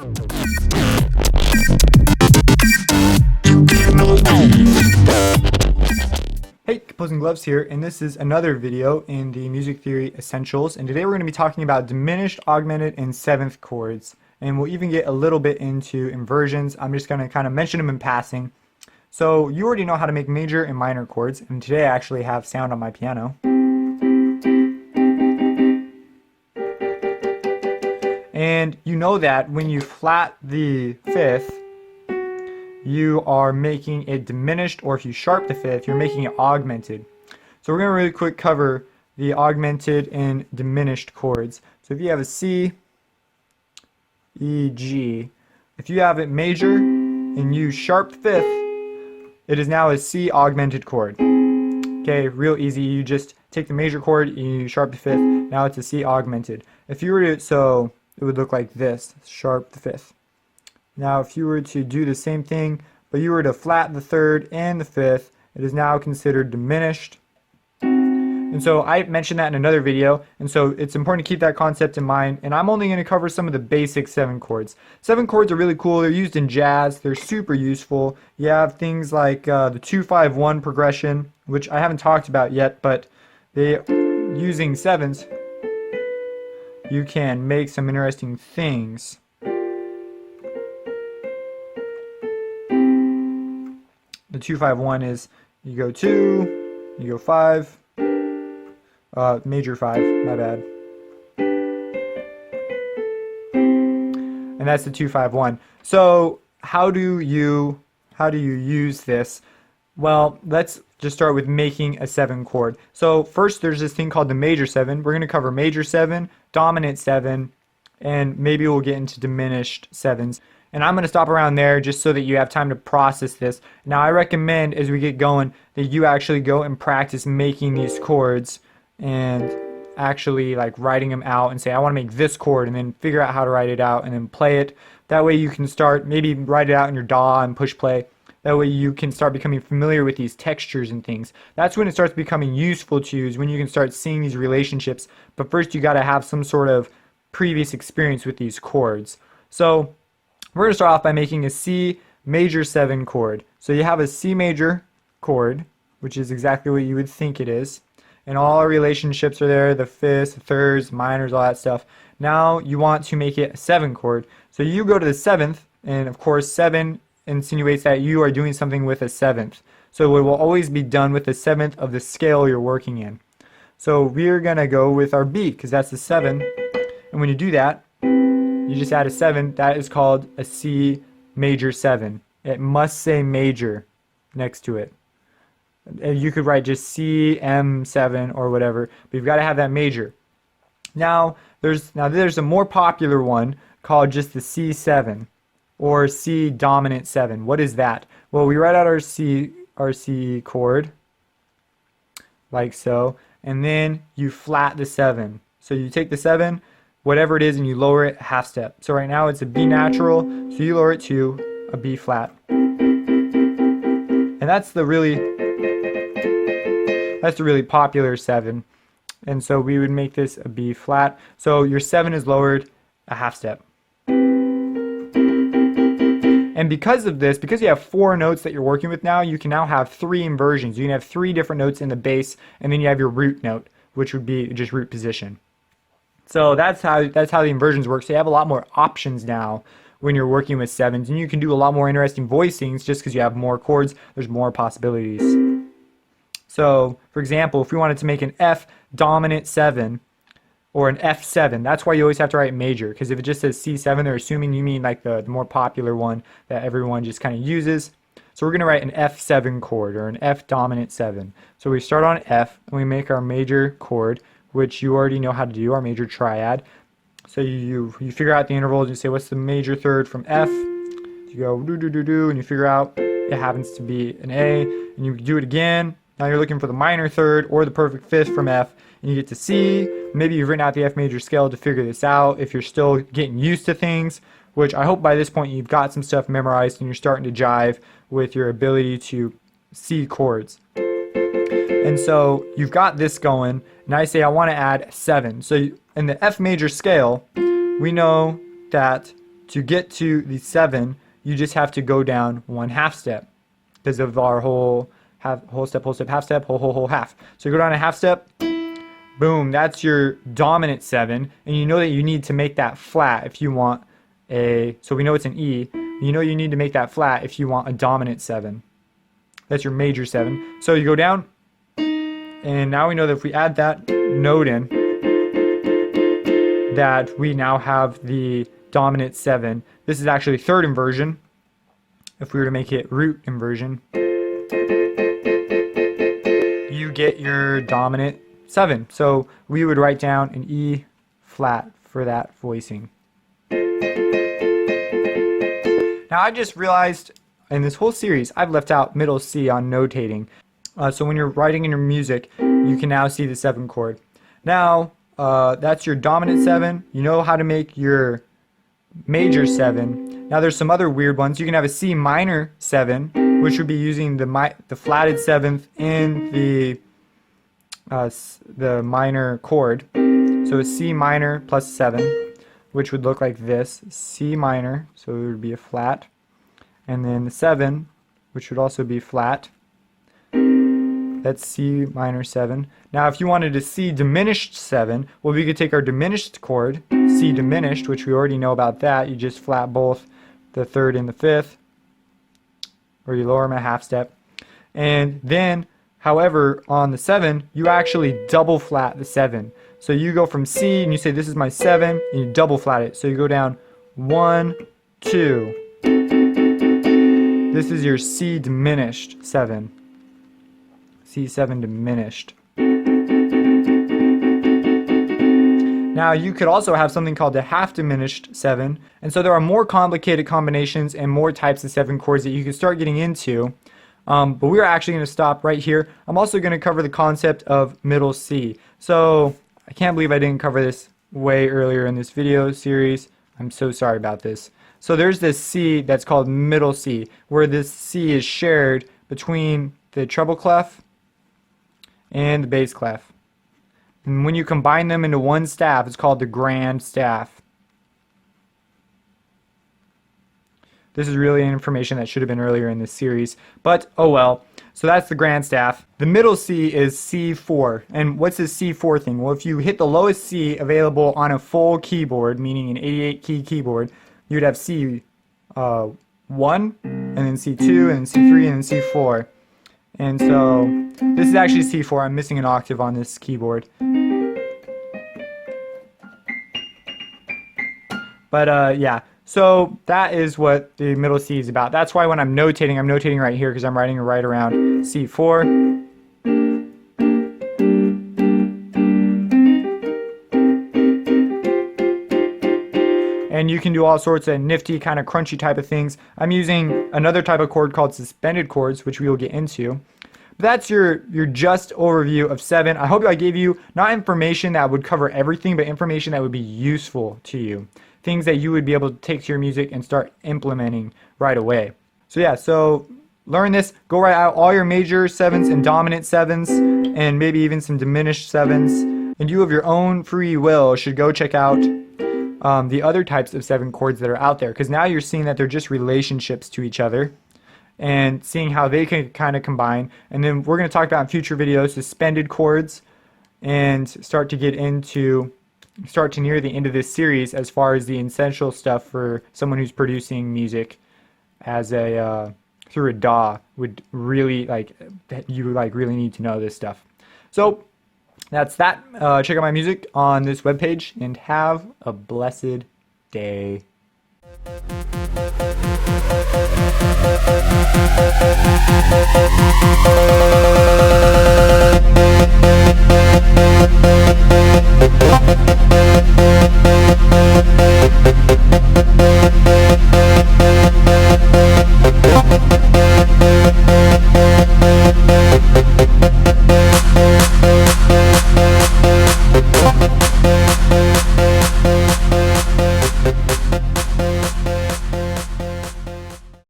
Hey, Composing Gloves here, and this is another video in the Music Theory Essentials, and today we're going to be talking about diminished, augmented, and 7th chords, and we'll even get a little bit into inversions. I'm just going to kind of mention them in passing. So you already know how to make major and minor chords, and today I actually have sound on my piano. And you know that when you flat the 5th, you are making it diminished, or if you sharp the 5th, you're making it augmented. So we're going to really quick cover the augmented and diminished chords. So if you have a C, E, G, if you have it major and you sharp 5th, it is now a C augmented chord. Okay, real easy. You just take the major chord and you sharp the 5th. Now it's a C augmented. If you were to, so it would look like this, sharp the 5th. Now if you were to do the same thing, but you were to flat the 3rd and the 5th, it is now considered diminished. And so I mentioned that in another video, and so it's important to keep that concept in mind, and I'm only going to cover some of the basic 7 chords. 7 chords are really cool. They're used in jazz. They're super useful. You have things like the 2-5-1 progression, which I haven't talked about yet, but using 7s, you can make some interesting things. The 2-5-1 is you go 2, you go 5, major 5, my bad. And that's the 2-5-1. So how do you use this? Well, let's just start with making a 7 chord. So first there's this thing called the major 7. We're going to cover major 7, dominant 7, and maybe we'll get into diminished 7s. And I'm going to stop around there just so that you have time to process this. Now I recommend as we get going that you actually go and practice making these chords and actually like writing them out and say I want to make this chord, and then figure out how to write it out and then play it. That way you can start, maybe write it out in your DAW and push play. That way you can start becoming familiar with these textures and things. That's when it starts becoming useful to you, is when you can start seeing these relationships. But first you got to have some sort of previous experience with these chords. So we're going to start off by making a C major 7 chord. So you have a C major chord, which is exactly what you would think it is. And all our relationships are there, the 5ths, the 3rds, minors, all that stuff. Now you want to make it a 7 chord. So you go to the 7th, and of course 7 insinuates that you are doing something with a 7th. So it will always be done with the 7th of the scale you're working in. So we're going to go with our B, because that's the 7. And when you do that, you just add a 7. That is called a C major 7. It must say major next to it. You could write just C, M7 or whatever, but you've got to have that major. Now there's a more popular one called just the C7 or C dominant 7. What is that? Well, we write out our C chord like so, and then you flat the 7. So you take the 7, whatever it is, and you lower it half step. So right now it's a B natural, so you lower it to a B flat. And that's the really popular 7. And so we would make this a B flat. So your 7 is lowered a half step. And because of this, because you have 4 notes that you're working with now, you can now have 3 inversions. You can have 3 different notes in the bass, and then you have your root note, which would be just root position. So that's how the inversions work. So you have a lot more options now when you're working with 7s, and you can do a lot more interesting voicings just because you have more chords. There's more possibilities. So for example, if we wanted to make an F dominant 7 or an F7, that's why you always have to write major, because if it just says C7, they're assuming you mean like the more popular one that everyone just kind of uses. So we're going to write an F7 chord or an F dominant 7. So we start on F and we make our major chord, which you already know how to do, our major triad. So you figure out the intervals, you say what's the major 3rd from F, you go do do do do, and you figure out it happens to be an A, and you do it again. Now you're looking for the minor 3rd or the perfect 5th from F, and you get to C. Maybe you've written out the F major scale to figure this out if you're still getting used to things, which I hope by this point you've got some stuff memorized and you're starting to jive with your ability to see chords. And so you've got this going, and I say I want to add 7. So in the F major scale, we know that to get to the 7, you just have to go down 1/2 step because of our whole step, half step, whole half. So you go down a half step, boom, that's your dominant 7, and you know that you need to make that flat if you want so we know it's an E, you know you need to make that flat if you want a dominant 7. That's your major 7. So you go down, and now we know that if we add that note in, that we now have the dominant 7. This is actually third inversion. If we were to make it root inversion, you get your dominant 7. So we would write down an E flat for that voicing. Now I just realized in this whole series I've left out middle C on notating. So when you're writing in your music, you can now see the 7 chord. Now that's your dominant 7. You know how to make your major 7. Now there's some other weird ones. You can have a C minor 7, which would be using the flatted 7th in the minor chord. So a C minor plus 7, which would look like this. C minor, so it would be a flat. And then the 7, which would also be flat. That's C minor 7. Now if you wanted a C diminished 7, well, we could take our diminished chord, C diminished, which we already know about that. You just flat both the 3rd and the 5th, or you lower them a half step. And then, however, on the 7, you actually double flat the 7. So you go from C and you say this is my 7, and you double flat it. So you go down 1, 2. This is your C diminished 7. C7 diminished. Now you could also have something called a half diminished 7, and so there are more complicated combinations and more types of 7 chords that you can start getting into. But we're actually going to stop right here. I'm also going to cover the concept of middle C. So I can't believe I didn't cover this way earlier in this video series. I'm so sorry about this. So there's this C that's called middle C, where this C is shared between the treble clef and the bass clef. And when you combine them into one staff, it's called the grand staff. This is really information that should have been earlier in this series, but oh well. So that's the grand staff. The middle C is C4. And what's this C4 thing? Well, if you hit the lowest C available on a full keyboard, meaning an 88 key keyboard, you'd have C1, and then C2, and then C3, and then C4. And so this is actually C4. I'm missing an octave on this keyboard. But yeah, so that is what the middle C is about. That's why when I'm notating right here because I'm writing right around C4. And you can do all sorts of nifty, kind of crunchy type of things. I'm using another type of chord called suspended chords, which we will get into. But that's your just overview of 7. I hope I gave you not information that would cover everything, but information that would be useful to you. Things that you would be able to take to your music and start implementing right away. So yeah, so learn this. Go write out all your major 7s and dominant 7s, and maybe even some diminished 7s. And you of your own free will should go check out the other types of 7 chords that are out there, because now you're seeing that they're just relationships to each other and seeing how they can kind of combine. And then we're going to talk about in future videos suspended chords and start to near the end of this series as far as the essential stuff for someone who's producing music as a through a DAW would really really need to know this stuff. So that's that. Check out my music on this webpage and have a blessed day.